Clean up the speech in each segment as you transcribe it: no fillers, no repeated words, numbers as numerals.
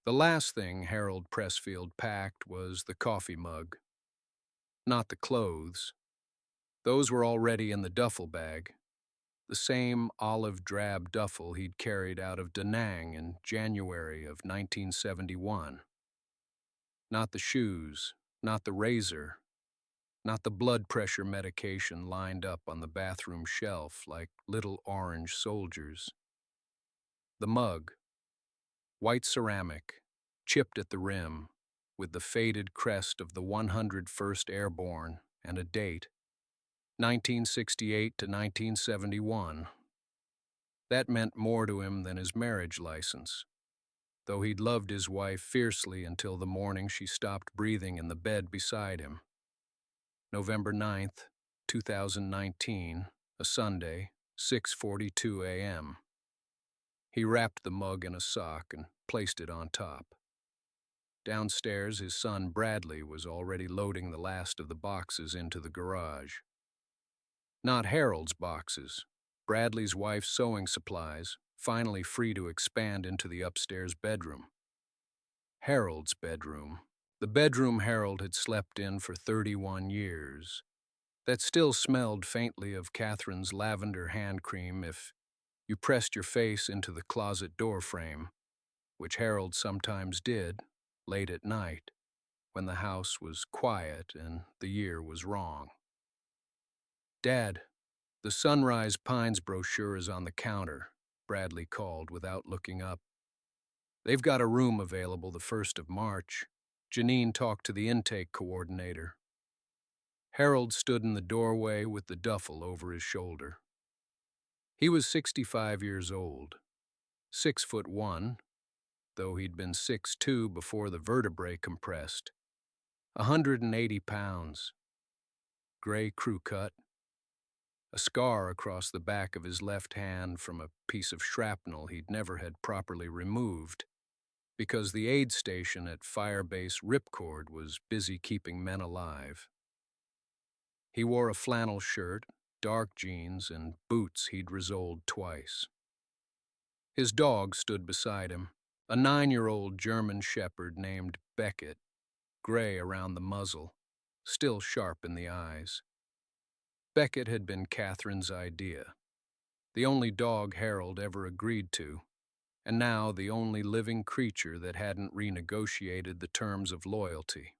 The last thing Harold Pressfield packed was the coffee mug, not the clothes. Those were already in the duffel bag, the same olive drab duffel he'd carried out of Da Nang in January of 1971. Not the shoes, not the razor, not the blood pressure medication lined up on the bathroom shelf like little orange soldiers. The mug, white ceramic, chipped at the rim, with the faded crest of the 101st Airborne and a date, 1968 to 1971. That meant more to him than his marriage license, though he'd loved his wife fiercely until the morning she stopped breathing in the bed beside him. November 9th, 2019, a Sunday, 6:42 a.m. He wrapped the mug in a sock and placed it on top. Downstairs, his son Bradley was already loading the last of the boxes into the garage. Not Harold's boxes, Bradley's wife's sewing supplies, finally free to expand into the upstairs bedroom. Harold's bedroom, the bedroom Harold had slept in for 31 years, that still smelled faintly of Catherine's lavender hand cream if you pressed your face into the closet door frame, which Harold sometimes did, late at night, when the house was quiet and the year was wrong. "Dad, the Sunrise Pines brochure is on the counter," Bradley called without looking up. "They've got a room available the 1st of March. Janine talked to the intake coordinator." Harold stood in the doorway with the duffel over his shoulder. He was 65 years old, 6'1", though he'd been 6'2" before the vertebrae compressed, 180 pounds, gray crew cut, a scar across the back of his left hand from a piece of shrapnel he'd never had properly removed because the aid station at Firebase Ripcord was busy keeping men alive. He wore a flannel shirt, dark jeans, and boots he'd resoled twice. His dog stood beside him, a 9-year-old German shepherd named Beckett, gray around the muzzle, still sharp in the eyes. Beckett had been Catherine's idea, the only dog Harold ever agreed to, and now the only living creature that hadn't renegotiated the terms of loyalty.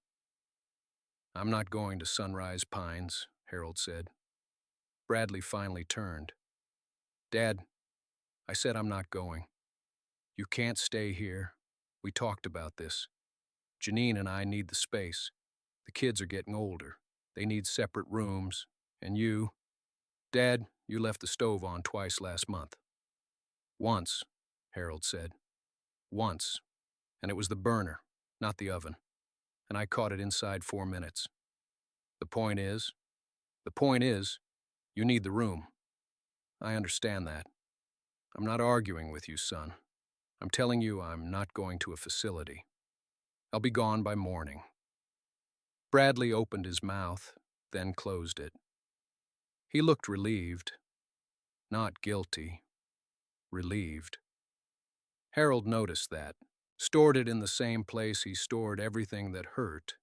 "I'm not going to Sunrise Pines," Harold said. Bradley finally turned. "Dad, I said I'm not going. You can't stay here. We talked about this. Janine and I need the space. The kids are getting older. They need separate rooms. And you, Dad, you left the stove on twice last month." "Once," Harold said. "Once. And it was the burner, not the oven. And I caught it inside 4 minutes. The point is, you need the room. I understand that. I'm not arguing with you, son. I'm telling you I'm not going to a facility. I'll be gone by morning." Bradley opened his mouth, then closed it. He looked relieved. Not guilty. Relieved. Harold noticed that, stored it in the same place he stored everything that hurt,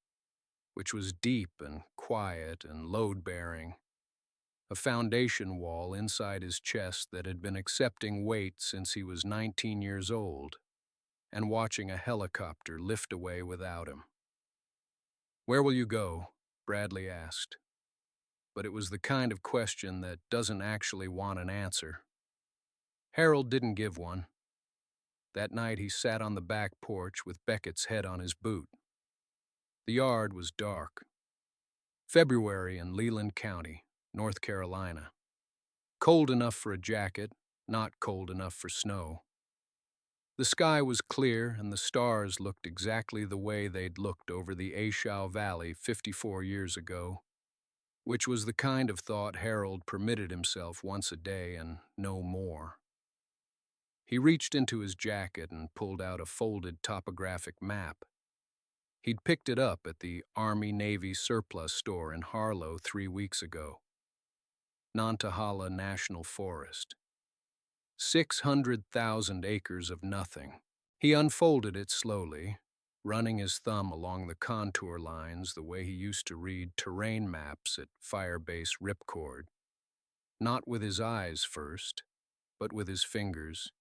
which was deep and quiet and load-bearing, a foundation wall inside his chest that had been accepting weight since he was 19 years old and watching a helicopter lift away without him. "Where will you go?" Bradley asked. But it was the kind of question that doesn't actually want an answer. Harold didn't give one. That night he sat on the back porch with Beckett's head on his boot. The yard was dark. February in Leland County, North Carolina. Cold enough for a jacket, not cold enough for snow. The sky was clear and the stars looked exactly the way they'd looked over the Ashau Valley 54 years ago, which was the kind of thought Harold permitted himself once a day and no more. He reached into his jacket and pulled out a folded topographic map. He'd picked it up at the Army-Navy surplus store in Harlow 3 weeks ago. Nantahala National Forest. 600,000 acres of nothing, He unfolded it slowly, running his thumb along the contour lines the way he used to read terrain maps at Firebase Ripcord. Not with his eyes first, but with his fingers,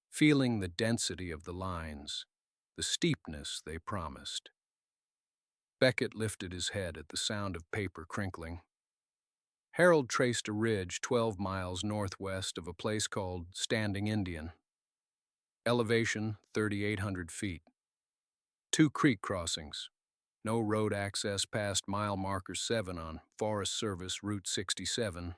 feeling the density of the lines, the steepness they promised. Beckett lifted his head at the sound of paper crinkling. Harold traced a ridge 12 miles northwest of a place called Standing Indian. Elevation 3,800 feet. 2 creek crossings. No road access past mile marker 7 on Forest Service Route 67.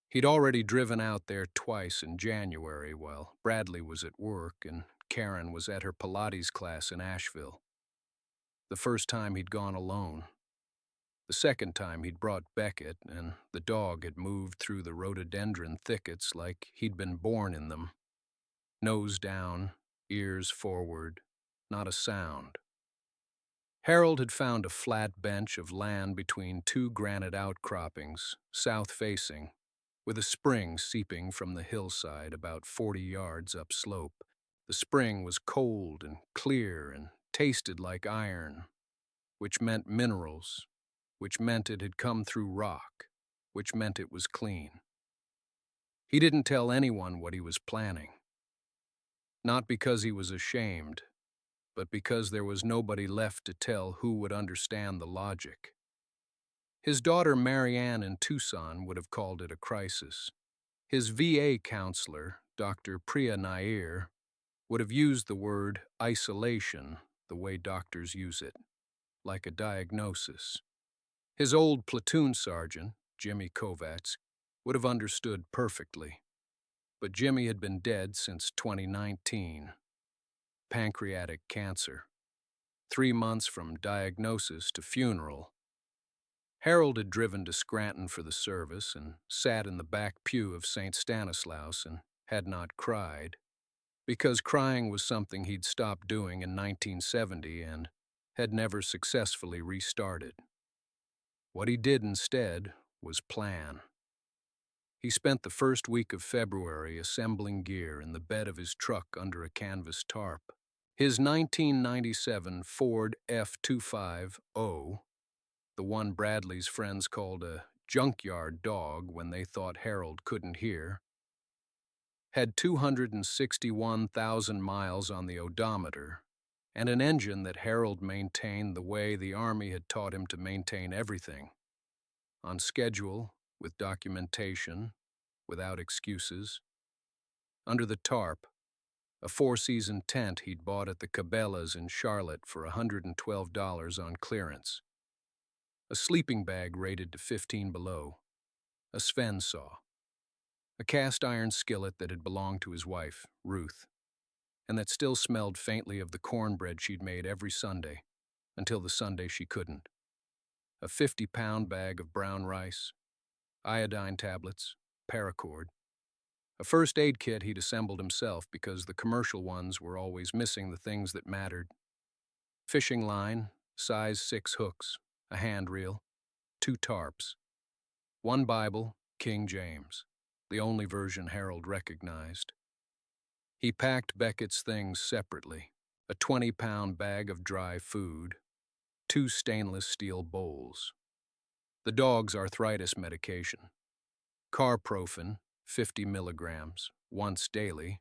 He'd already driven out there twice in January while Bradley was at work and Karen was at her Pilates class in Asheville. The first time he'd gone alone. The second time he'd brought Beckett, and the dog had moved through the rhododendron thickets like he'd been born in them. Nose down, ears forward, not a sound. Harold had found a flat bench of land between 2 granite outcroppings, south-facing, with a spring seeping from the hillside about 40 yards upslope. The spring was cold and clear and tasted like iron, which meant minerals, which meant it had come through rock, which meant it was clean. He didn't tell anyone what he was planning. Not because he was ashamed, but because there was nobody left to tell who would understand the logic. His daughter Marianne in Tucson would have called it a crisis. His VA counselor, Dr. Priya Nair, would have used the word isolation the way doctors use it, like a diagnosis. His old platoon sergeant, Jimmy Kovacs, would have understood perfectly. But Jimmy had been dead since 2019. Pancreatic cancer. 3 months from diagnosis to funeral. Harold had driven to Scranton for the service and sat in the back pew of St. Stanislaus and had not cried, because crying was something he'd stopped doing in 1970 and had never successfully restarted. What he did instead was plan. He spent the first week of February assembling gear in the bed of his truck under a canvas tarp. His 1997 Ford F-250, the one Bradley's friends called a junkyard dog when they thought Harold couldn't hear, had 261,000 miles on the odometer and an engine that Harold maintained the way the Army had taught him to maintain everything. On schedule, with documentation, without excuses. Under the tarp, a 4-season tent he'd bought at the Cabela's in Charlotte for $112 on clearance. A sleeping bag rated to 15 below. A Sven saw. A cast-iron skillet that had belonged to his wife, Ruth, and that still smelled faintly of the cornbread she'd made every Sunday, until the Sunday she couldn't. A 50-pound bag of brown rice, iodine tablets, paracord. A first aid kit he'd assembled himself because the commercial ones were always missing the things that mattered. Fishing line, size 6 hooks, a hand reel, 2 tarps, 1 Bible, King James, the only version Harold recognized. He packed Beckett's things separately, a 20-pound bag of dry food, 2 stainless steel bowls. The dog's arthritis medication, Carprofen, 50 milligrams, once daily,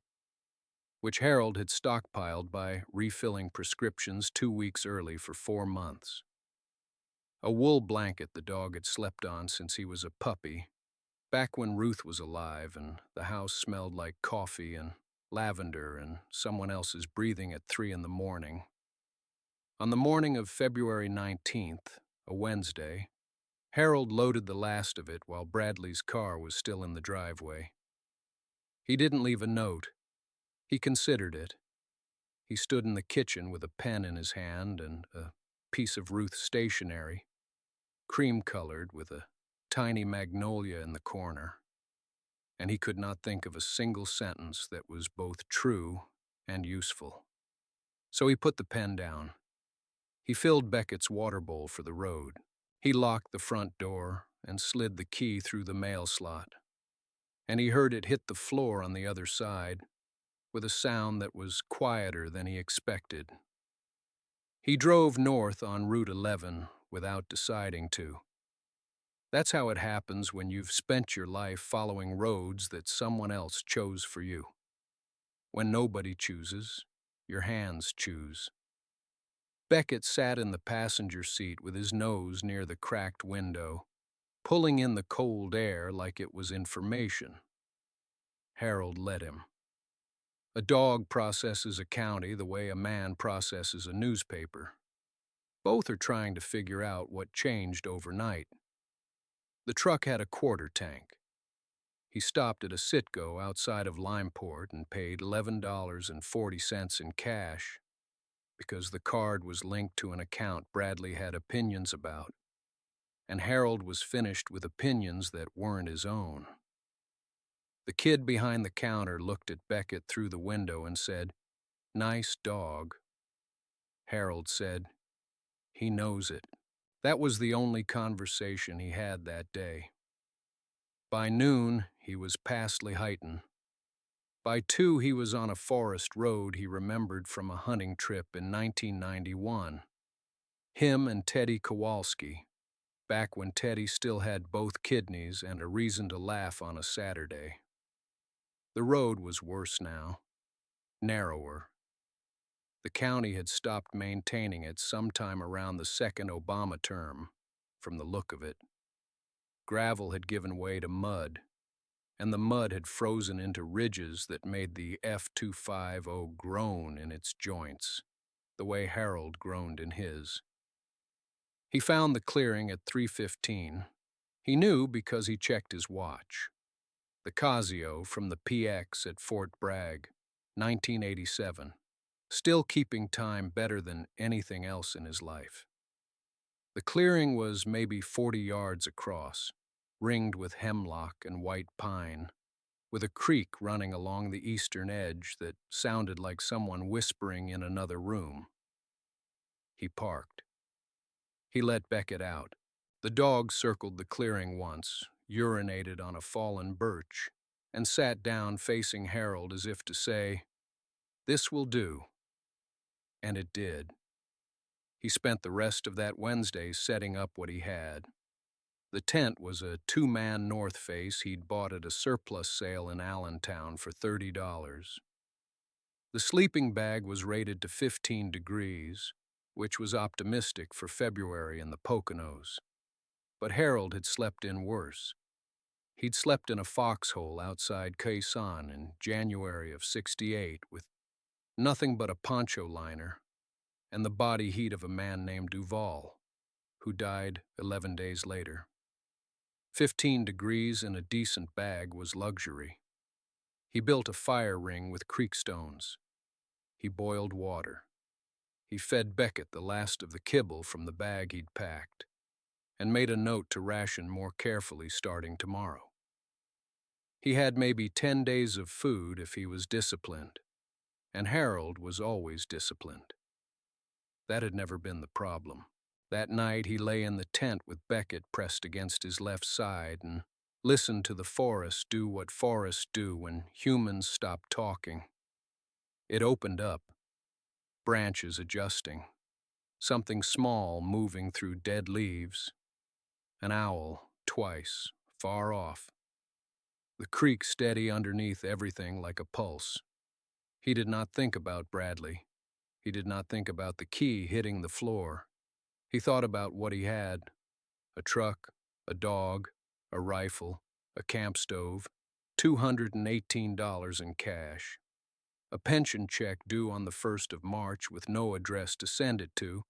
which Harold had stockpiled by refilling prescriptions 2 weeks early for 4 months. A wool blanket the dog had slept on since he was a puppy, back when Ruth was alive and the house smelled like coffee and lavender and someone else's breathing at 3 in the morning. On the morning of February 19th, a Wednesday, Harold loaded the last of it while Bradley's car was still in the driveway. He didn't leave a note. He considered it. He stood in the kitchen with a pen in his hand and a piece of Ruth's stationery, cream-colored with a tiny magnolia in the corner, and he could not think of a single sentence that was both true and useful. So he put the pen down. He filled Beckett's water bowl for the road. He locked the front door and slid the key through the mail slot, and he heard it hit the floor on the other side with a sound that was quieter than he expected. He drove north on Route 11 without deciding to. That's how it happens when you've spent your life following roads that someone else chose for you. When nobody chooses, your hands choose. Beckett sat in the passenger seat with his nose near the cracked window, pulling in the cold air like it was information. Harold led him. A dog processes a county the way a man processes a newspaper. Both are trying to figure out what changed overnight. The truck had a quarter tank. He stopped at a Citgo outside of Limeport and paid $11.40 in cash because the card was linked to an account Bradley had opinions about, and Harold was finished with opinions that weren't his own. The kid behind the counter looked at Beckett through the window and said, "Nice dog." Harold said, "He knows it." That was the only conversation he had that day. By noon, he was past Lehighton. By 2, he was on a forest road he remembered from a hunting trip in 1991. Him and Teddy Kowalski, back when Teddy still had both kidneys and a reason to laugh on a Saturday. The road was worse now, narrower. The county had stopped maintaining it sometime around the second Obama term, from the look of it. Gravel had given way to mud, and the mud had frozen into ridges that made the F-250 groan in its joints, the way Harold groaned in his. He found the clearing at 3:15. He knew because he checked his watch. The Casio from the PX at Fort Bragg, 1987, still keeping time better than anything else in his life. The clearing was maybe 40 yards across, ringed with hemlock and white pine, with a creek running along the eastern edge that sounded like someone whispering in another room. He parked. He let Beckett out. The dog circled the clearing once, urinated on a fallen birch, and sat down facing Harold as if to say, "This will do." And it did. He spent the rest of that Wednesday setting up what he had. The tent was a 2-man North Face he'd bought at a surplus sale in Allentown for $30. The sleeping bag was rated to 15 degrees, which was optimistic for February in the Poconos. But Harold had slept in worse. He'd slept in a foxhole outside Quezon in January of '68 with nothing but a poncho liner and the body heat of a man named Duval, who died 11 days later. 15 degrees in a decent bag was luxury. He built a fire ring with creek stones. He boiled water. He fed Beckett the last of the kibble from the bag he'd packed, and made a note to ration more carefully starting tomorrow. He had maybe 10 days of food if he was disciplined, and Harold was always disciplined. That had never been the problem. That night he lay in the tent with Beckett pressed against his left side and listened to the forest do what forests do when humans stop talking. It opened up, branches adjusting, something small moving through dead leaves, an owl, twice, far off. The creek steady underneath everything like a pulse. He did not think about Bradley. He did not think about the key hitting the floor. He thought about what he had: a truck, a dog, a rifle, a camp stove, $218 in cash, a pension check due on the 1st of March with no address to send it to,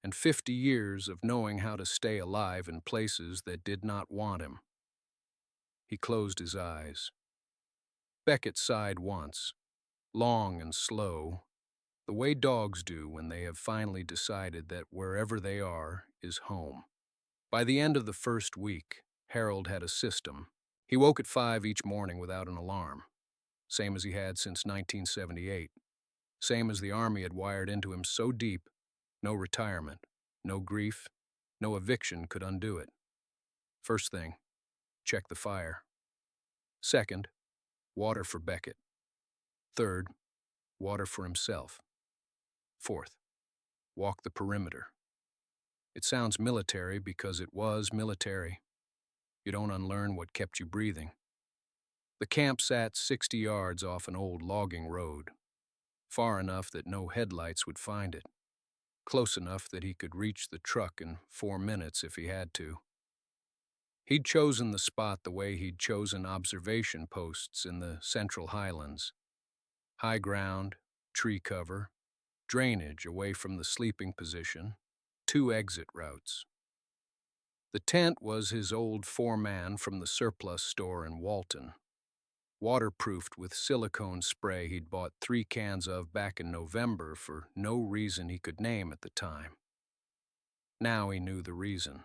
and 50 years of knowing how to stay alive in places that did not want him. He closed his eyes. Beckett sighed once, long and slow, the way dogs do when they have finally decided that wherever they are is home. By the end of the first week, Harold had a system. He woke at 5 each morning without an alarm, same as he had since 1978, same as the Army had wired into him so deep, no retirement, no grief, no eviction could undo it. First thing, check the fire. Second, water for Beckett. Third, water for himself. Fourth, walk the perimeter. It sounds military because it was military. You don't unlearn what kept you breathing. The camp sat 60 yards off an old logging road, far enough that no headlights would find it, close enough that he could reach the truck in 4 minutes if he had to. He'd chosen the spot the way he'd chosen observation posts in the Central Highlands. High ground, tree cover, drainage away from the sleeping position, 2 exit routes. The tent was his old 4-man from the surplus store in Walton, waterproofed with silicone spray he'd bought 3 cans of back in November for no reason he could name at the time. Now he knew the reason.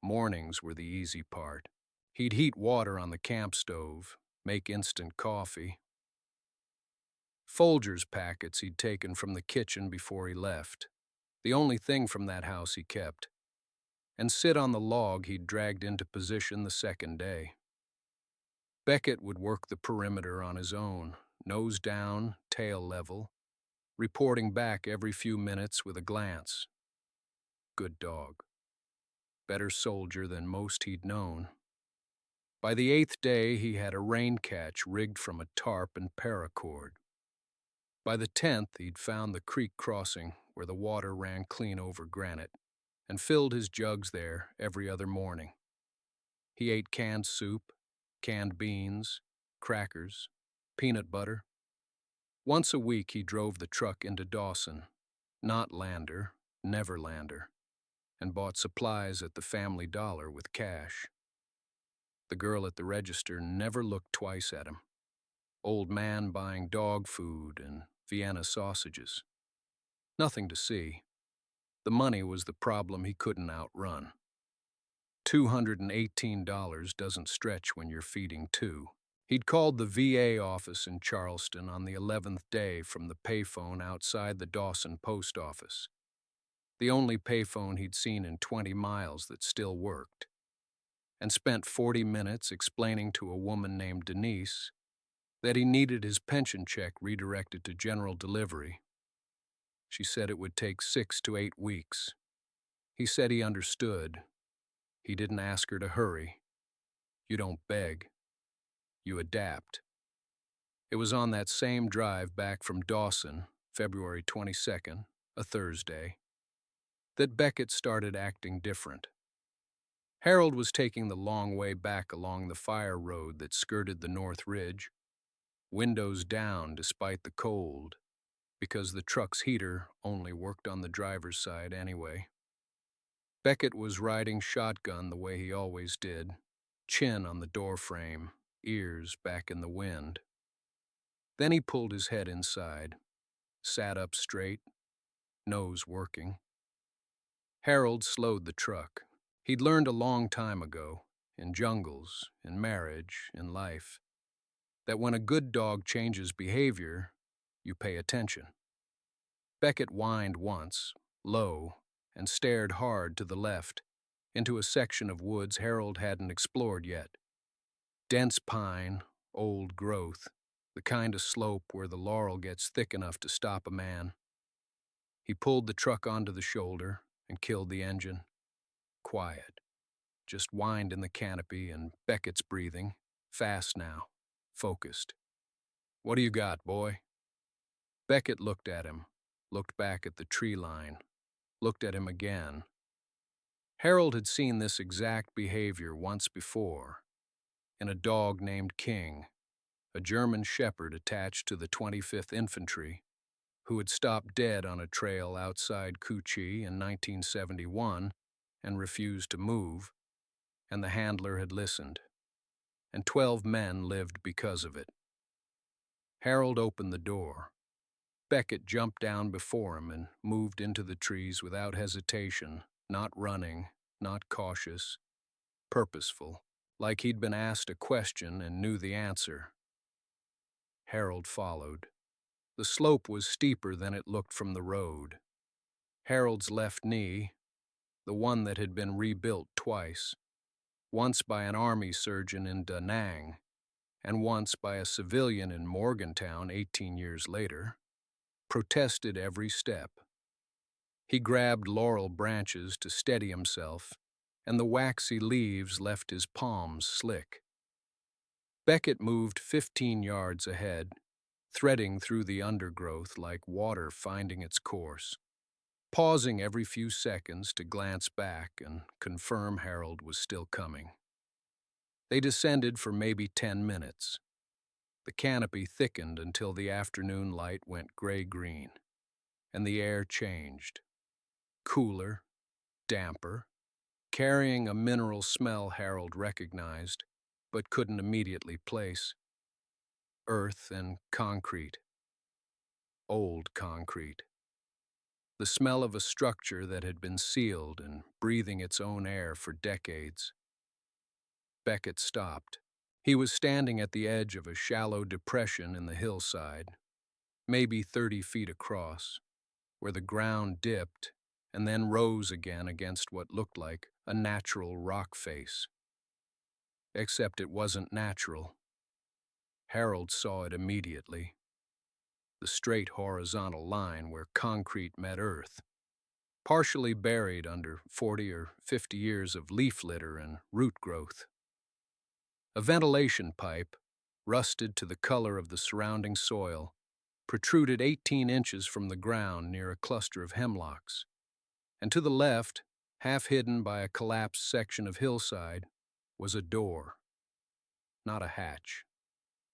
Mornings were the easy part. He'd heat water on the camp stove, make instant coffee. Folgers packets he'd taken from the kitchen before he left, the only thing from that house he kept, and sit on the log he'd dragged into position the second day. Beckett would work the perimeter on his own, nose down, tail level, reporting back every few minutes with a glance. Good dog. Better soldier than most he'd known. By the 8th day, he had a rain catch rigged from a tarp and paracord. By the 10th, he'd found the creek crossing where the water ran clean over granite, and filled his jugs there every other morning. He ate canned soup, canned beans, crackers, peanut butter. Once a week, he drove the truck into Dawson, not Lander, never Lander, and bought supplies at the Family Dollar with cash. The girl at the register never looked twice at him. Old man buying dog food and Vienna sausages. Nothing to see. The money was the problem he couldn't outrun. $218 doesn't stretch when you're feeding 2. He'd called the VA office in Charleston on the 11th day from the payphone outside the Dawson post office, the only payphone he'd seen in 20 miles that still worked, and spent 40 minutes explaining to a woman named Denise that he needed his pension check redirected to general delivery. She said it would take 6 to 8 weeks. He said he understood. He didn't ask her to hurry. You don't beg. You adapt. It was on that same drive back from Dawson, February 22nd, a Thursday, that Beckett started acting different. Harold was taking the long way back along the fire road that skirted the North Ridge, windows down despite the cold, because the truck's heater only worked on the driver's side anyway. Beckett was riding shotgun the way he always did, chin on the doorframe, ears back in the wind. Then he pulled his head inside, sat up straight, nose working. Harold slowed the truck. He'd learned a long time ago, in jungles, in marriage, in life, that when a good dog changes behavior, you pay attention. Beckett whined once, low, and stared hard to the left, into a section of woods Harold hadn't explored yet. Dense pine, old growth, the kind of slope where the laurel gets thick enough to stop a man. He pulled the truck onto the shoulder and killed the engine. Quiet. Just whined in the canopy and Beckett's breathing, fast now, focused. What do you got, boy? Beckett looked at him, looked back at the tree line, looked at him again. Harold had seen this exact behavior once before, in a dog named King, a German shepherd attached to the 25th Infantry, who had stopped dead on a trail outside Cu-Chi in 1971 and refused to move, and the handler had listened, and 12 men lived because of it. Harold opened the door. Beckett jumped down before him and moved into the trees without hesitation, not running, not cautious, purposeful, like he'd been asked a question and knew the answer. Harold followed. The slope was steeper than it looked from the road. Harold's left knee, the one that had been rebuilt twice, once by an army surgeon in Da Nang, and once by a civilian in Morgantown 18 years later, protested every step. He grabbed laurel branches to steady himself, and the waxy leaves left his palms slick. Beckett moved 15 yards ahead, threading through the undergrowth like water finding its course, pausing every few seconds to glance back and confirm Harold was still coming. They descended for maybe 10 minutes. The canopy thickened until the afternoon light went gray-green, and the air changed. Cooler, damper, carrying a mineral smell Harold recognized, but couldn't immediately place. Earth and concrete. Old concrete. The smell of a structure that had been sealed and breathing its own air for decades. Beckett stopped. He was standing at the edge of a shallow depression in the hillside, maybe 30 feet across, where the ground dipped and then rose again against what looked like a natural rock face. Except it wasn't natural. Harold saw it immediately. The straight horizontal line where concrete met earth, partially buried under 40 or 50 years of leaf litter and root growth. A ventilation pipe, rusted to the color of the surrounding soil, protruded 18 inches from the ground near a cluster of hemlocks, and to the left, half hidden by a collapsed section of hillside, was a door. Not a hatch.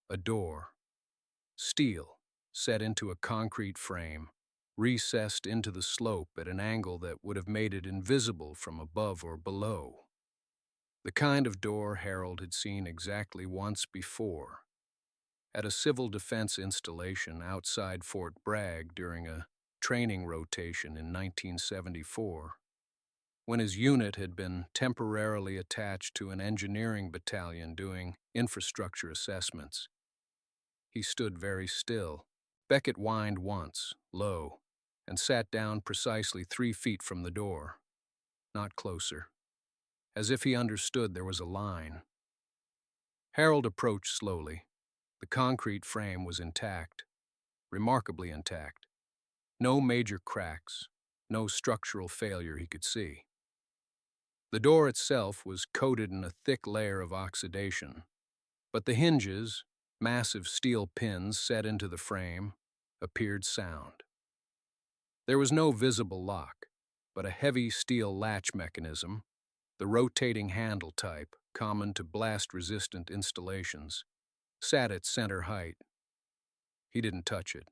A door. Steel, set into a concrete frame, recessed into the slope at an angle that would have made it invisible from above or below. The kind of door Harold had seen exactly once before, at a civil defense installation outside Fort Bragg during a training rotation in 1974, when his unit had been temporarily attached to an engineering battalion doing infrastructure assessments. He stood very still. Beckett whined once, low, and sat down precisely 3 feet from the door, not closer, as if he understood there was a line. Harold approached slowly. The concrete frame was intact, remarkably intact. No major cracks, no structural failure he could see. The door itself was coated in a thick layer of oxidation, but the hinges, massive steel pins set into the frame, appeared sound. There was no visible lock, but a heavy steel latch mechanism, the rotating handle type, common to blast-resistant installations, sat at center height. He didn't touch it.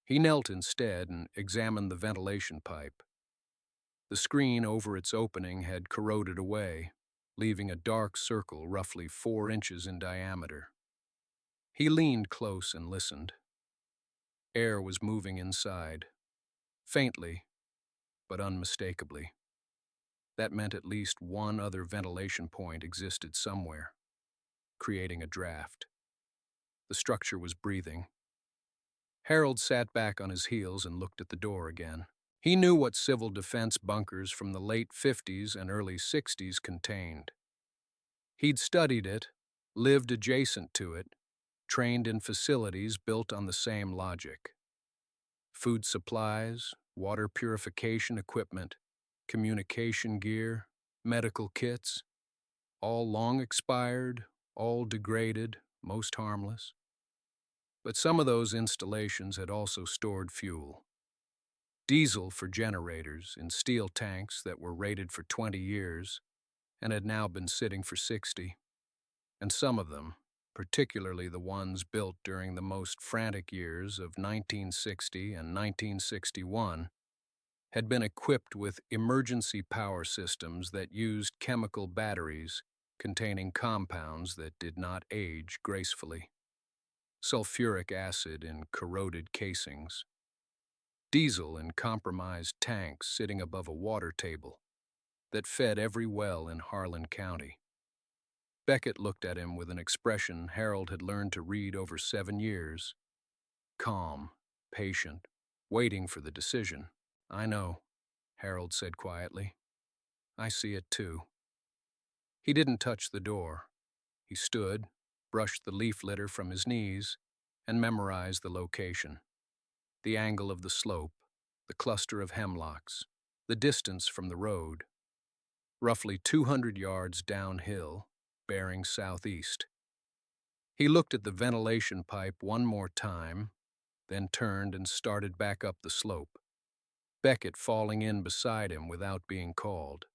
He knelt instead and examined the ventilation pipe. The screen over its opening had corroded away, leaving a dark circle roughly 4 inches in diameter. He leaned close and listened. Air was moving inside, faintly, but unmistakably. That meant at least one other ventilation point existed somewhere, creating a draft. The structure was breathing. Harold sat back on his heels and looked at the door again. He knew what civil defense bunkers from the late 50s and early 60s contained. He'd studied it, lived adjacent to it, trained in facilities built on the same logic. Food supplies, water purification equipment, communication gear, medical kits, all long expired, all degraded, most harmless. But some of those installations had also stored fuel. Diesel for generators in steel tanks that were rated for 20 years and had now been sitting for 60. And some of them, particularly the ones built during the most frantic years of 1960 and 1961, had been equipped with emergency power systems that used chemical batteries containing compounds that did not age gracefully. Sulfuric acid in corroded casings. Diesel in compromised tanks sitting above a water table that fed every well in Harlan County. Beckett looked at him with an expression Harold had learned to read over 7 years. Calm, patient, waiting for the decision. "I know," Harold said quietly. "I see it too." He didn't touch the door. He stood, brushed the leaf litter from his knees, and memorized the location. The angle of the slope, the cluster of hemlocks, the distance from the road. Roughly 200 yards downhill, bearing southeast. He looked at the ventilation pipe one more time, then turned and started back up the slope, Beckett falling in beside him without being called.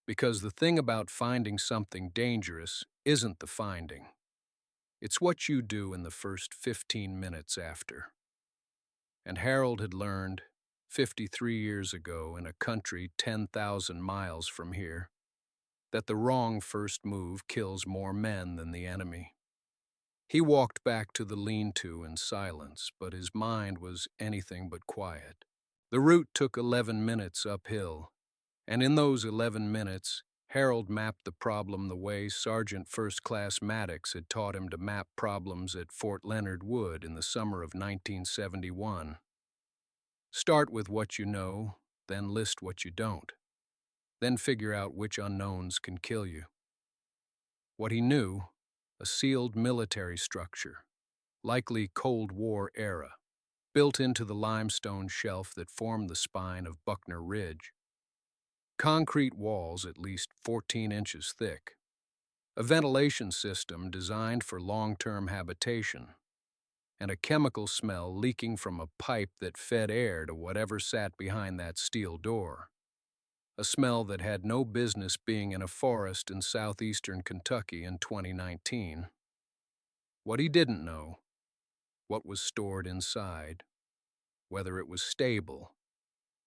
Because the thing about finding something dangerous isn't the finding. It's what you do in the first 15 minutes after. And Harold had learned, 53 years ago in a country 10,000 miles from here, that the wrong first move kills more men than the enemy. He walked back to the lean-to in silence, but his mind was anything but quiet. The route took 11 minutes uphill, and in those 11 minutes, Harold mapped the problem the way Sergeant First Class Maddox had taught him to map problems at Fort Leonard Wood in the summer of 1971. Start with what you know, then list what you don't. Then figure out which unknowns can kill you. What he knew, a sealed military structure, likely Cold War era, built into the limestone shelf that formed the spine of Buckner Ridge. Concrete walls at least 14 inches thick. A ventilation system designed for long-term habitation, and a chemical smell leaking from a pipe that fed air to whatever sat behind that steel door. A smell that had no business being in a forest in southeastern Kentucky in 2019. What he didn't know, what was stored inside, whether it was stable,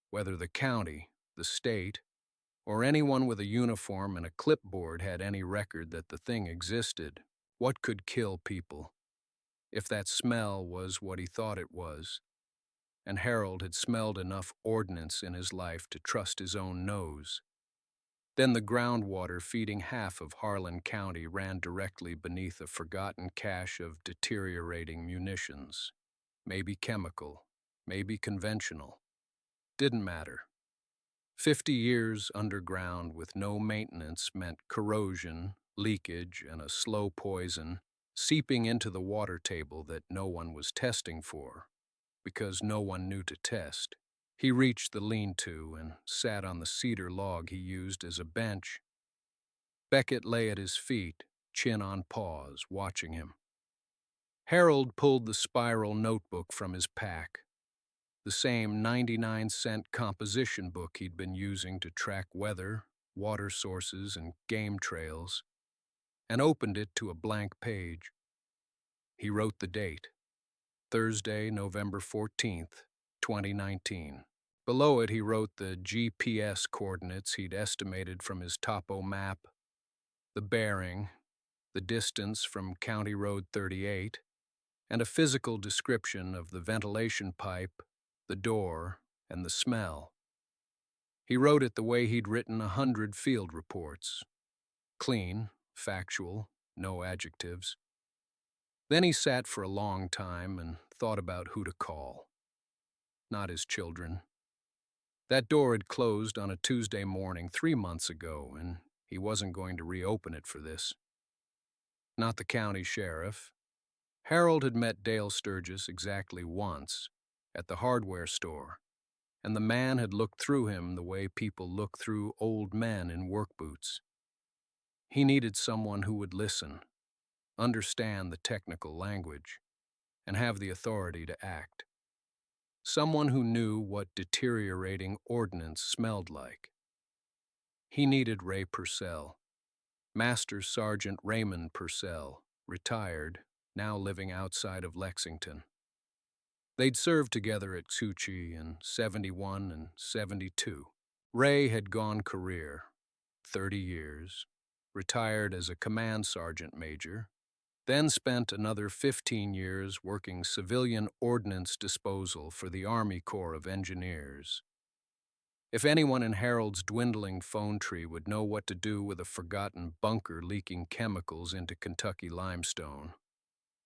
whether the county, the state, or anyone with a uniform and a clipboard had any record that the thing existed. What could kill people? If that smell was what he thought it was, and Harold had smelled enough ordnance in his life to trust his own nose. Then the groundwater feeding half of Harlan County ran directly beneath a forgotten cache of deteriorating munitions. Maybe chemical, maybe conventional. Didn't matter. 50 years underground with no maintenance meant corrosion, leakage, and a slow poison seeping into the water table that no one was testing for, because no one knew to test. He reached the lean-to and sat on the cedar log he used as a bench. Beckett lay at his feet, chin on paws, watching him. Harold pulled the spiral notebook from his pack, the same 99-cent composition book he'd been using to track weather, water sources, and game trails, and opened it to a blank page. He wrote the date, Thursday, November 14th, 2019. Below it, he wrote the GPS coordinates he'd estimated from his topo map, the bearing, the distance from County Road 38, and a physical description of the ventilation pipe, the door, and the smell. He wrote it the way he'd written 100 field reports. Clean, factual, no adjectives. Then he sat for a long time and thought about who to call. Not his children. That door had closed on a Tuesday morning 3 months ago, and he wasn't going to reopen it for this. Not the county sheriff. Harold had met Dale Sturgis exactly once, at the hardware store, and the man had looked through him the way people look through old men in work boots. He needed someone who would listen, understand the technical language, and have the authority to act. Someone who knew what deteriorating ordnance smelled like. He needed Ray Purcell, Master Sergeant Raymond Purcell, retired, now living outside of Lexington. They'd served together at Suchi in 71 and 72. Ray had gone career, 30 years, retired as a command sergeant major, then spent another 15 years working civilian ordnance disposal for the Army Corps of Engineers. If anyone in Harold's dwindling phone tree would know what to do with a forgotten bunker leaking chemicals into Kentucky limestone,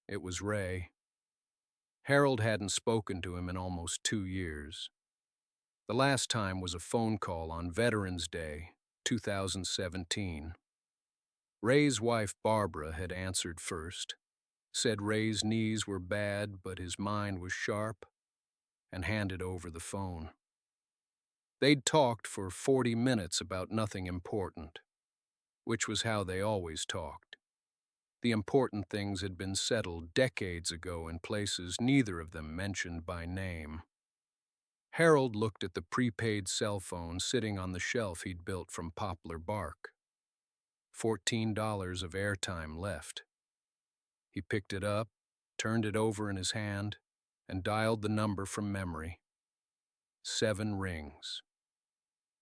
it was Ray. Harold hadn't spoken to him in almost 2 years. The last time was a phone call on Veterans Day, 2017. Ray's wife Barbara had answered first, said Ray's knees were bad but his mind was sharp, and handed over the phone. They'd talked for 40 minutes about nothing important, which was how they always talked. The important things had been settled decades ago in places neither of them mentioned by name. Harold looked at the prepaid cell phone sitting on the shelf he'd built from poplar bark. $14 of airtime left. He picked it up, turned it over in his hand, and dialed the number from memory. 7 rings.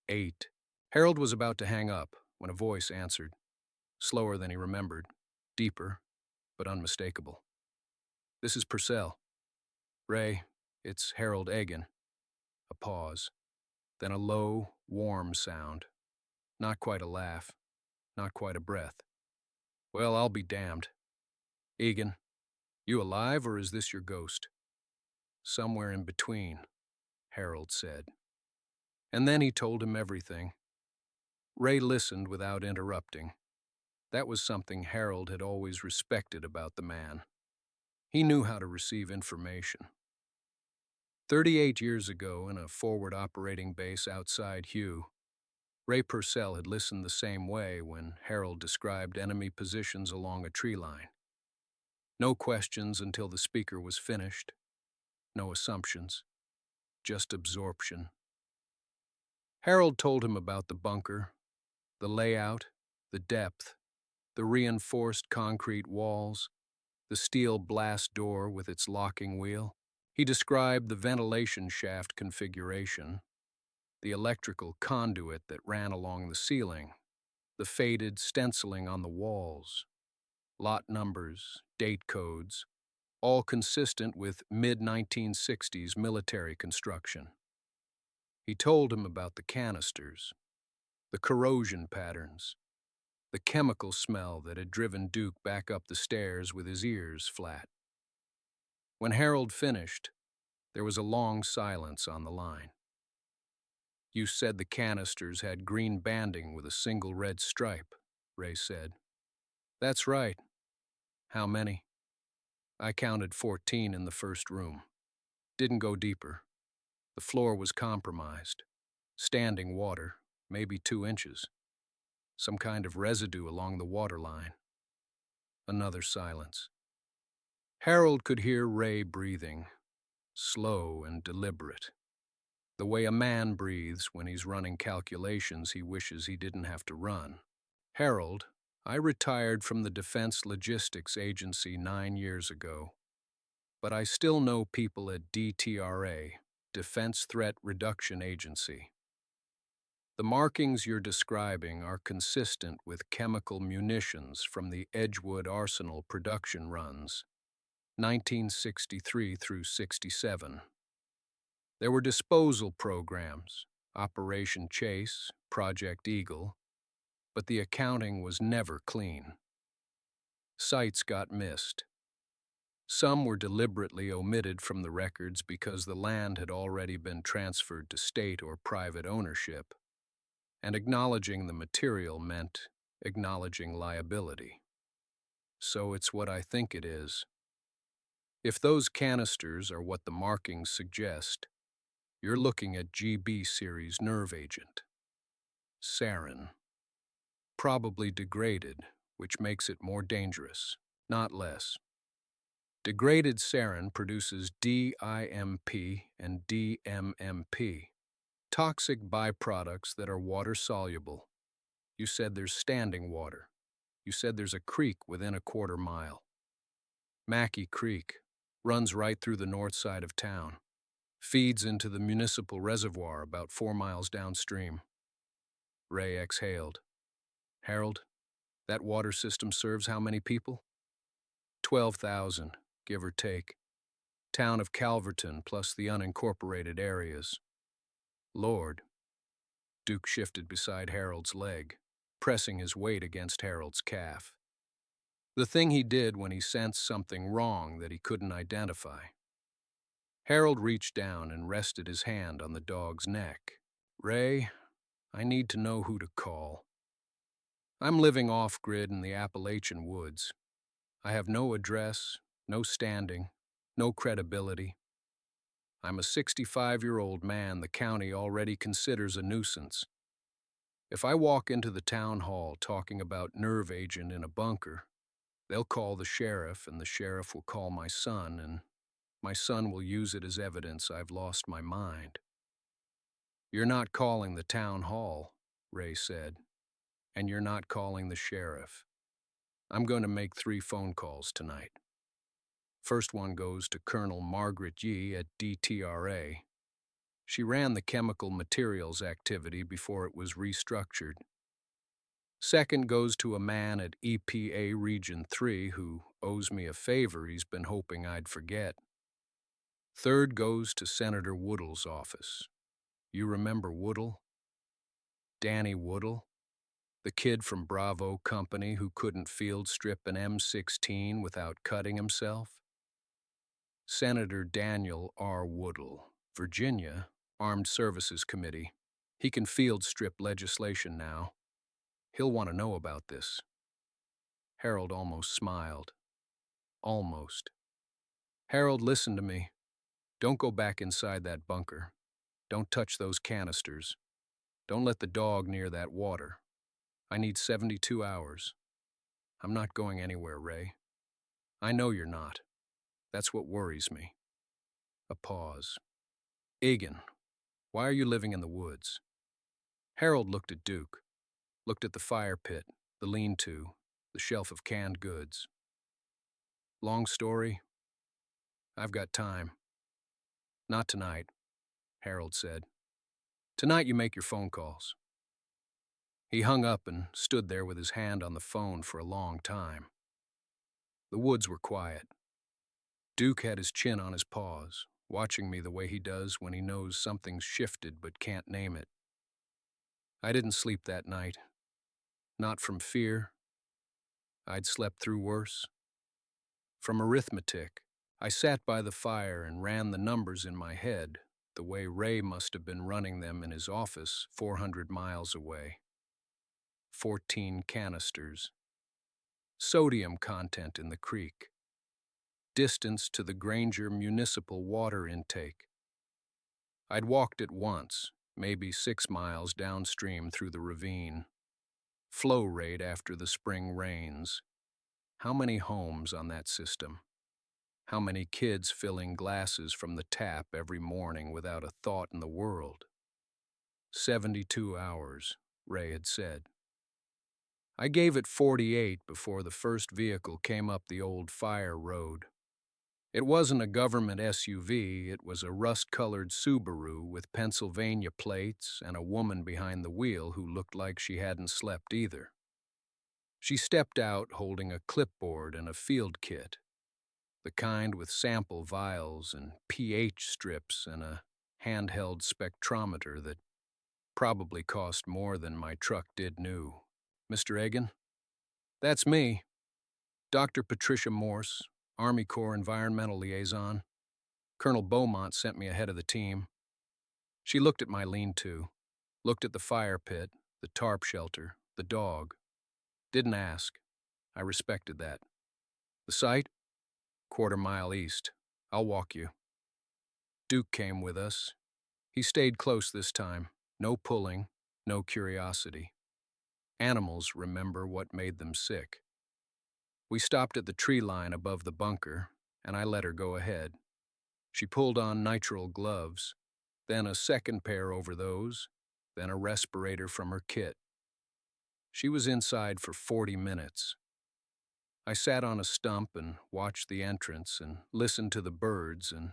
8. Harold was about to hang up when a voice answered, slower than he remembered, deeper, but unmistakable. "This is Purcell. Ray, it's Harold Egan." A pause, then a low, warm sound. Not quite a laugh, not quite a breath. "Well, I'll be damned. Egan, you alive or is this your ghost?" "Somewhere in between," Harold said. And then he told him everything. Ray listened without interrupting. That was something Harold had always respected about the man. He knew how to receive information. 38 years ago, in a forward operating base outside Hugh, Ray Purcell had listened the same way when Harold described enemy positions along a tree line. No questions until the speaker was finished. No assumptions. Just absorption. Harold told him about the bunker, the layout, the depth, the reinforced concrete walls, the steel blast door with its locking wheel. He described the ventilation shaft configuration, the electrical conduit that ran along the ceiling, the faded stenciling on the walls, lot numbers, date codes, all consistent with mid-1960s military construction. He told him about the canisters, the corrosion patterns, the chemical smell that had driven Duke back up the stairs with his ears flat. When Harold finished, there was a long silence on the line. "You said the canisters had green banding with a single red stripe," Ray said. "That's right. How many?" "I counted 14 in the first room. Didn't go deeper. The floor was compromised. Standing water, maybe 2 inches. Some kind of residue along the water line." Another silence. Harold could hear Ray breathing, slow and deliberate. The way a man breathes when he's running calculations he wishes he didn't have to run. "Harold, I retired from the Defense Logistics Agency 9 years ago, but I still know people at DTRA, Defense Threat Reduction Agency. The markings you're describing are consistent with chemical munitions from the Edgewood Arsenal production runs, 1963 through 67. There were disposal programs, Operation Chase, Project Eagle, but the accounting was never clean. Sites got missed. Some were deliberately omitted from the records because the land had already been transferred to state or private ownership, and acknowledging the material meant acknowledging liability. So it's what I think it is. If those canisters are what the markings suggest, you're looking at GB series nerve agent. Sarin. Probably degraded, which makes it more dangerous, not less. Degraded sarin produces DIMP and DMMP, toxic byproducts that are water-soluble. You said there's standing water. You said there's a creek within a quarter mile. Mackey Creek runs right through the north side of town, feeds into the municipal reservoir about 4 miles downstream. Ray exhaled. "Harold, that water system serves how many people?" 12,000, give or take. Town of Calverton plus the unincorporated areas. Lord. Duke shifted beside Harold's leg, pressing his weight against Harold's calf. The thing he did when he sensed something wrong that he couldn't identify. Harold reached down and rested his hand on the dog's neck. "Ray, I need to know who to call." I'm living off-grid in the Appalachian woods. I have no address, no standing, no credibility. I'm a 65-year-old man the county already considers a nuisance. If I walk into the town hall talking about nerve agent in a bunker, they'll call the sheriff, and the sheriff will call my son, and my son will use it as evidence I've lost my mind. You're not calling the town hall, Ray said, and you're not calling the sheriff. I'm going to make 3 phone calls tonight. First one goes to Colonel Margaret Yee at DTRA. She ran the chemical materials activity before it was restructured. Second goes to a man at EPA Region 3 who owes me a favor he's been hoping I'd forget. Third goes to Senator Woodall's office. You remember Woodall? Danny Woodall? The kid from Bravo Company who couldn't field strip an M16 without cutting himself? Senator Daniel R. Woodall, Virginia, Armed Services Committee. He can field strip legislation now. He'll want to know about this. Harold almost smiled. Almost. Harold, listen to me. Don't go back inside that bunker. Don't touch those canisters. Don't let the dog near that water. I need 72 hours. I'm not going anywhere, Ray. I know you're not. That's what worries me. A pause. Egan, why are you living in the woods? Harold looked at Duke, looked at the fire pit, the lean-to, the shelf of canned goods. Long story? I've got time. Not tonight, Harold said. Tonight you make your phone calls. He hung up and stood there with his hand on the phone for a long time. The woods were quiet. Duke had his chin on his paws, watching me the way he does when he knows something's shifted but can't name it. I didn't sleep that night. Not from fear. I'd slept through worse. From arithmetic. I sat by the fire and ran the numbers in my head, the way Ray must have been running them in his office 400 miles away. 14 canisters. Sodium content in the creek. Distance to the Granger municipal water intake. I'd walked it once, maybe 6 miles downstream through the ravine. Flow rate after the spring rains. How many homes on that system? How many kids filling glasses from the tap every morning without a thought in the world? 72 hours, Ray had said. I gave it 48 before the first vehicle came up the old fire road. It wasn't a government SUV, it was a rust-colored Subaru with Pennsylvania plates and a woman behind the wheel who looked like she hadn't slept either. She stepped out holding a clipboard and a field kit, the kind with sample vials and pH strips and a handheld spectrometer that probably cost more than my truck did new. Mr. Egan? That's me. Dr. Patricia Morse, Army Corps Environmental Liaison. Colonel Beaumont sent me ahead of the team. She looked at my lean-to, looked at the fire pit, the tarp shelter, the dog. Didn't ask. I respected that. The site? Quarter-mile east. I'll walk you. Duke came with us. He stayed close this time. No pulling, no curiosity. Animals remember what made them sick. We stopped at the tree line above the bunker, and I let her go ahead. She pulled on nitrile gloves, then a second pair over those, then a respirator from her kit. She was inside for 40 minutes. I sat on a stump and watched the entrance and listened to the birds and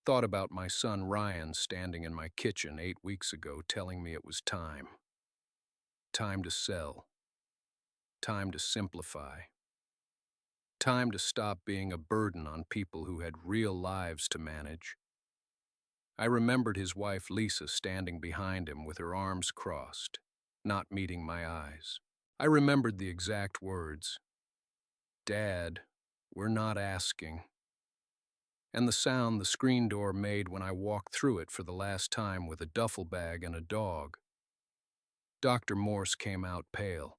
thought about my son Ryan standing in my kitchen 8 weeks ago telling me it was time. Time to sell. Time to simplify. Time to stop being a burden on people who had real lives to manage. I remembered his wife Lisa standing behind him with her arms crossed, not meeting my eyes. I remembered the exact words. Dad, we're not asking. And the sound the screen door made when I walked through it for the last time with a duffel bag and a dog. Dr. Morse came out pale.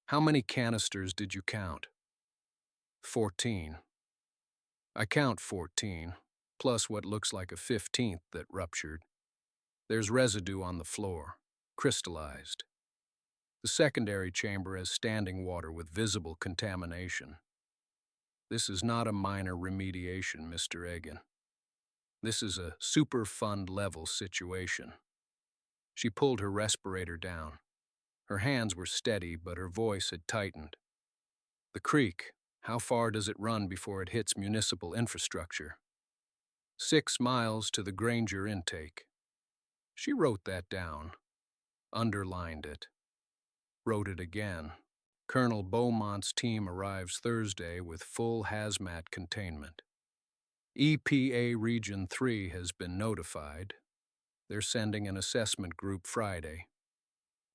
How many canisters did you count? 14. I count 14, plus what looks like a 15th that ruptured. There's residue on the floor, crystallized. The secondary chamber has standing water with visible contamination. This is not a minor remediation, Mr. Egan. This is a Superfund level situation. She pulled her respirator down. Her hands were steady, but her voice had tightened. The creek, how far does it run before it hits municipal infrastructure? 6 miles to the Granger intake. She wrote that down, underlined it, wrote it again. Colonel Beaumont's team arrives Thursday with full hazmat containment. EPA Region 3 has been notified. They're sending an assessment group Friday.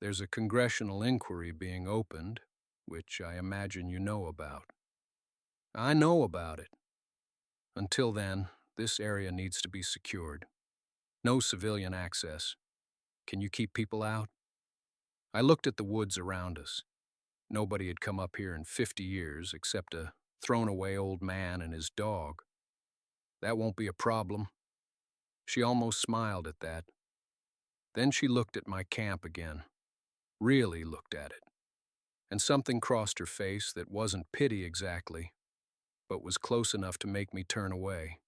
There's a congressional inquiry being opened, which I imagine you know about. I know about it. Until then, this area needs to be secured. No civilian access. Can you keep people out? I looked at the woods around us. Nobody had come up here in 50 years except a thrown-away old man and his dog. That won't be a problem. She almost smiled at that. Then she looked at my camp again. Really looked at it. And something crossed her face that wasn't pity exactly, but was close enough to make me turn away.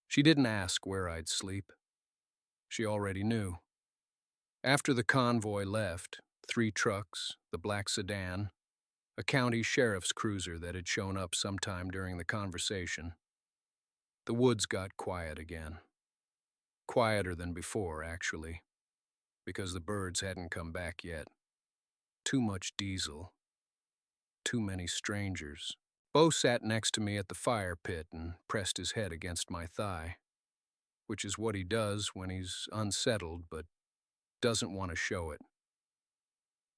She didn't ask where I'd sleep. She already knew. After the convoy left, 3 trucks, the black sedan, a county sheriff's cruiser that had shown up sometime during the conversation, the woods got quiet again. Quieter than before, actually, because the birds hadn't come back yet. Too much diesel. Too many strangers. Beau sat next to me at the fire pit and pressed his head against my thigh, which is what he does when he's unsettled but doesn't want to show it.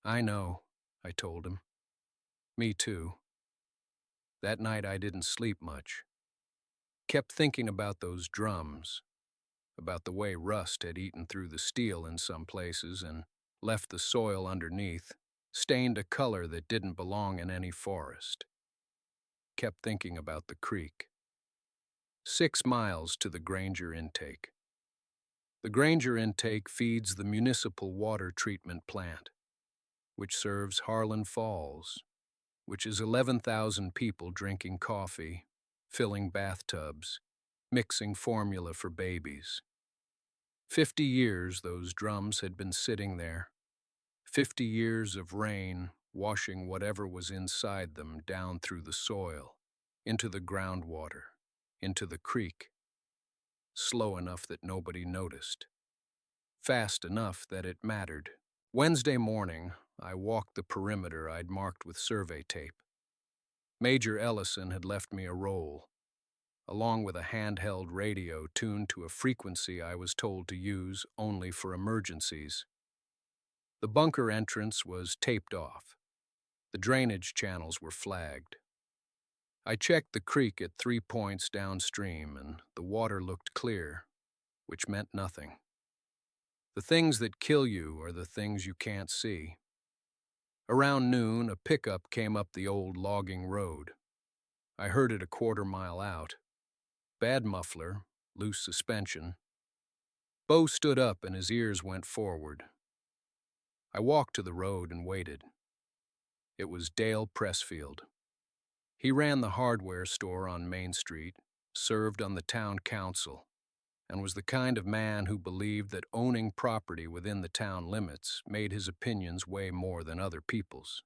I know, I told him. Me too. That night I didn't sleep much. Kept thinking about those drums, about the way rust had eaten through the steel in some places and left the soil underneath, stained a color that didn't belong in any forest. Kept thinking about the creek. 6 miles to the Granger intake. The Granger intake feeds the municipal water treatment plant, which serves Harlan Falls, which is 11,000 people drinking coffee, filling bathtubs, mixing formula for babies. 50 years those drums had been sitting there. 50 years of rain washing whatever was inside them down through the soil, into the groundwater, into the creek. Slow enough that nobody noticed. Fast enough that it mattered. Wednesday morning, I walked the perimeter I'd marked with survey tape. Major Ellison had left me a roll, along with a handheld radio tuned to a frequency I was told to use only for emergencies. The bunker entrance was taped off. The drainage channels were flagged. I checked the creek at 3 points downstream, and the water looked clear, which meant nothing. The things that kill you are the things you can't see. Around noon, a pickup came up the old logging road. I heard it a quarter-mile out. Bad muffler, loose suspension. Beau stood up and his ears went forward. I walked to the road and waited. It was Dale Pressfield. He ran the hardware store on Main Street, served on the town council, and was the kind of man who believed that owning property within the town limits made his opinions weigh more than other people's.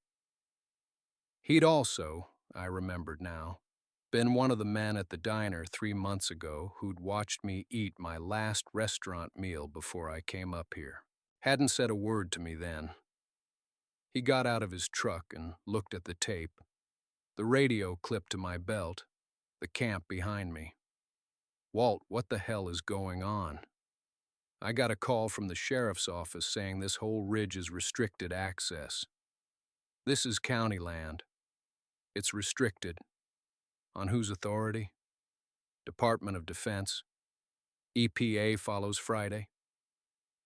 He'd also, I remembered now, been one of the men at the diner 3 months ago who'd watched me eat my last restaurant meal before I came up here. Hadn't said a word to me then. He got out of his truck and looked at the tape. The radio clipped to my belt, the camp behind me. Walt, what the hell is going on? I got a call from the sheriff's office saying this whole ridge is restricted access. This is county land. It's restricted. On whose authority? Department of Defense. EPA follows Friday.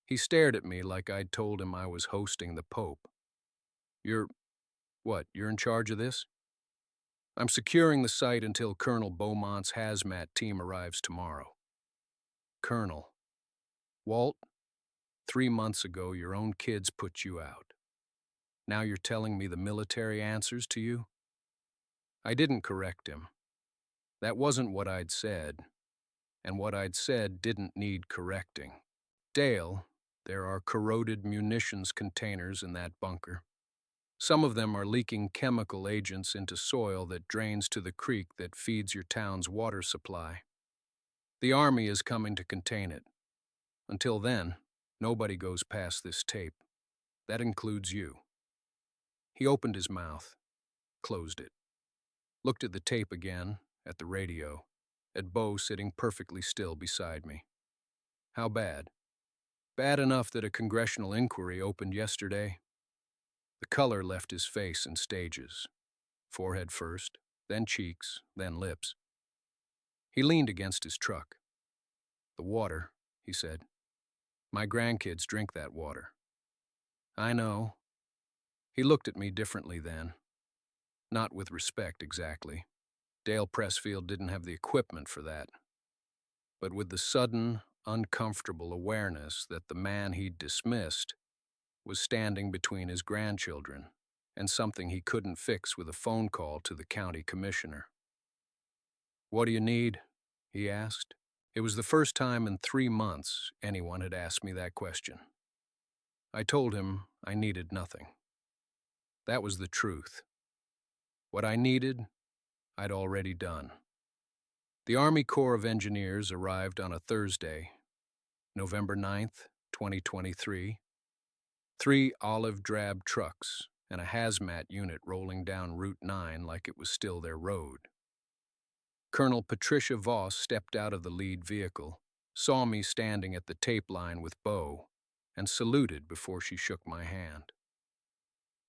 He stared at me like I'd told him I was hosting the Pope. You're What, you're in charge of this? I'm securing the site until Colonel Beaumont's hazmat team arrives tomorrow. Colonel. Walt, 3 months ago your own kids put you out. Now you're telling me the military answers to you? I didn't correct him. That wasn't what I'd said, and what I'd said didn't need correcting. Dale, there are corroded munitions containers in that bunker. Some of them are leaking chemical agents into soil that drains to the creek that feeds your town's water supply. The Army is coming to contain it. Until then, nobody goes past this tape. That includes you. He opened his mouth, closed it, looked at the tape again, at the radio, at Beau sitting perfectly still beside me. How bad? Bad enough that a congressional inquiry opened yesterday. The color left his face in stages. Forehead first, then cheeks, then lips. He leaned against his truck. The water, he said. My grandkids drink that water. I know. He looked at me differently then. Not with respect, exactly. Dale Pressfield didn't have the equipment for that. But with the sudden, uncomfortable awareness that the man he'd dismissed was standing between his grandchildren and something he couldn't fix with a phone call to the county commissioner. What do you need? He asked. It was the first time in 3 months anyone had asked me that question. I told him I needed nothing. That was the truth. What I needed, I'd already done. The Army Corps of Engineers arrived on a Thursday, November 9th, 2023. 3 olive-drab trucks and a hazmat unit rolling down Route 9 like it was still their road. Colonel Patricia Voss stepped out of the lead vehicle, saw me standing at the tape line with Beau, and saluted before she shook my hand.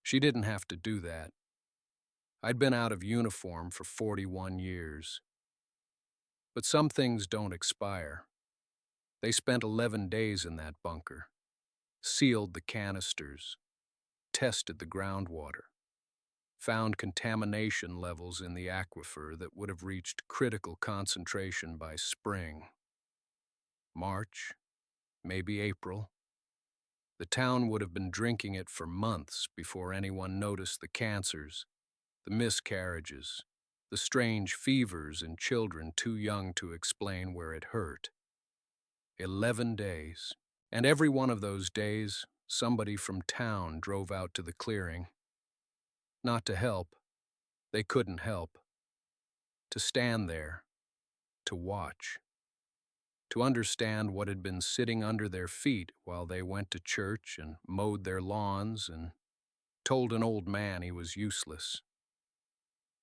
She didn't have to do that. I'd been out of uniform for 41 years. But some things don't expire. They spent 11 days in that bunker, sealed the canisters, tested the groundwater, found contamination levels in the aquifer that would have reached critical concentration by spring. March, maybe April. The town would have been drinking it for months before anyone noticed the cancers, the miscarriages, the strange fevers in children too young to explain where it hurt. 11 days. And every one of those days, somebody from town drove out to the clearing. Not to help. They couldn't help. To stand there. To watch. To understand what had been sitting under their feet while they went to church and mowed their lawns and told an old man he was useless.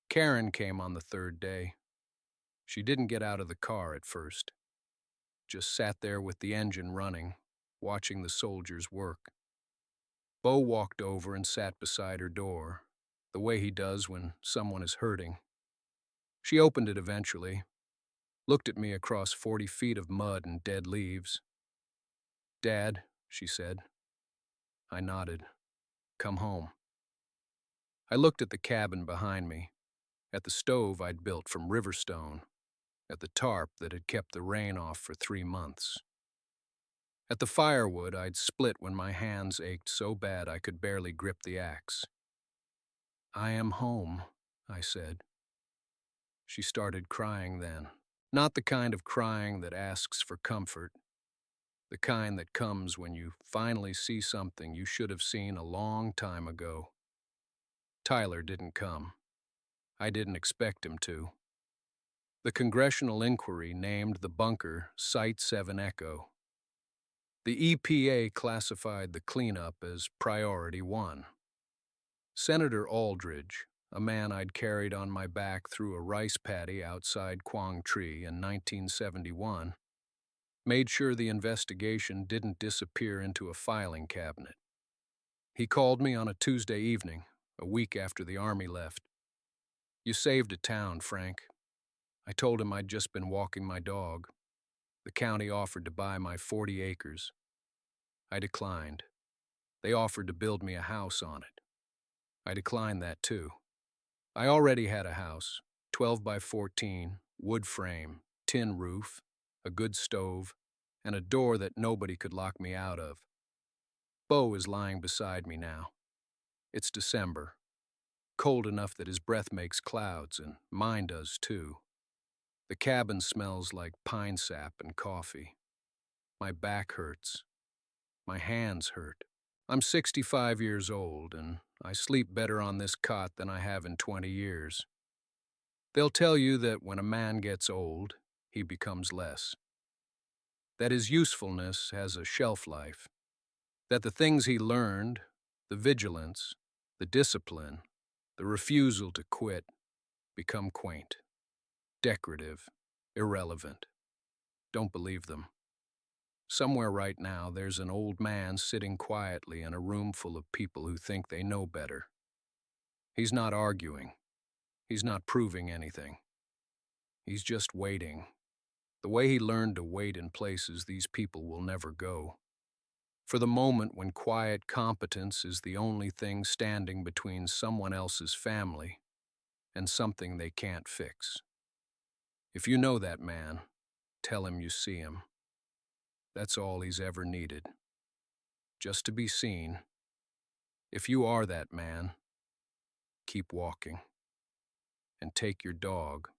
Karen came on the 3rd day. She didn't get out of the car at first. Just sat there with the engine running, watching the soldiers work. Beau walked over and sat beside her door, the way he does when someone is hurting. She opened it eventually, looked at me across 40 feet of mud and dead leaves. Dad, she said. I nodded. Come home. I looked at the cabin behind me, at the stove I'd built from Riverstone, at the tarp that had kept the rain off for 3 months. At the firewood I'd split when my hands ached so bad I could barely grip the axe. I am home, I said. She started crying then. Not the kind of crying that asks for comfort. The kind that comes when you finally see something you should have seen a long time ago. Tyler didn't come. I didn't expect him to. The congressional inquiry named the bunker Site 7 Echo. The EPA classified the cleanup as Priority 1. Senator Aldridge, a man I'd carried on my back through a rice paddy outside Quang Tri in 1971, made sure the investigation didn't disappear into a filing cabinet. He called me on a Tuesday evening, a week after the Army left. You saved a town, Frank. I told him I'd just been walking my dog. The county offered to buy my 40 acres. I declined. They offered to build me a house on it. I declined that too. I already had a house, 12 by 14, wood frame, tin roof, a good stove, and a door that nobody could lock me out of. Bo is lying beside me now. It's December, cold enough that his breath makes clouds, and mine does too. The cabin smells like pine sap and coffee. My back hurts. My hands hurt. I'm 65 years old, and I sleep better on this cot than I have in 20 years. They'll tell you that when a man gets old, he becomes less. That his usefulness has a shelf life. That the things he learned, the vigilance, the discipline, the refusal to quit, become quaint, decorative, irrelevant. Don't believe them. Somewhere right now, there's an old man sitting quietly in a room full of people who think they know better. He's not arguing. He's not proving anything. He's just waiting. The way he learned to wait in places these people will never go. For the moment when quiet competence is the only thing standing between someone else's family and something they can't fix. If you know that man, tell him you see him. That's all he's ever needed. Just to be seen. If you are that man, keep walking. And take your dog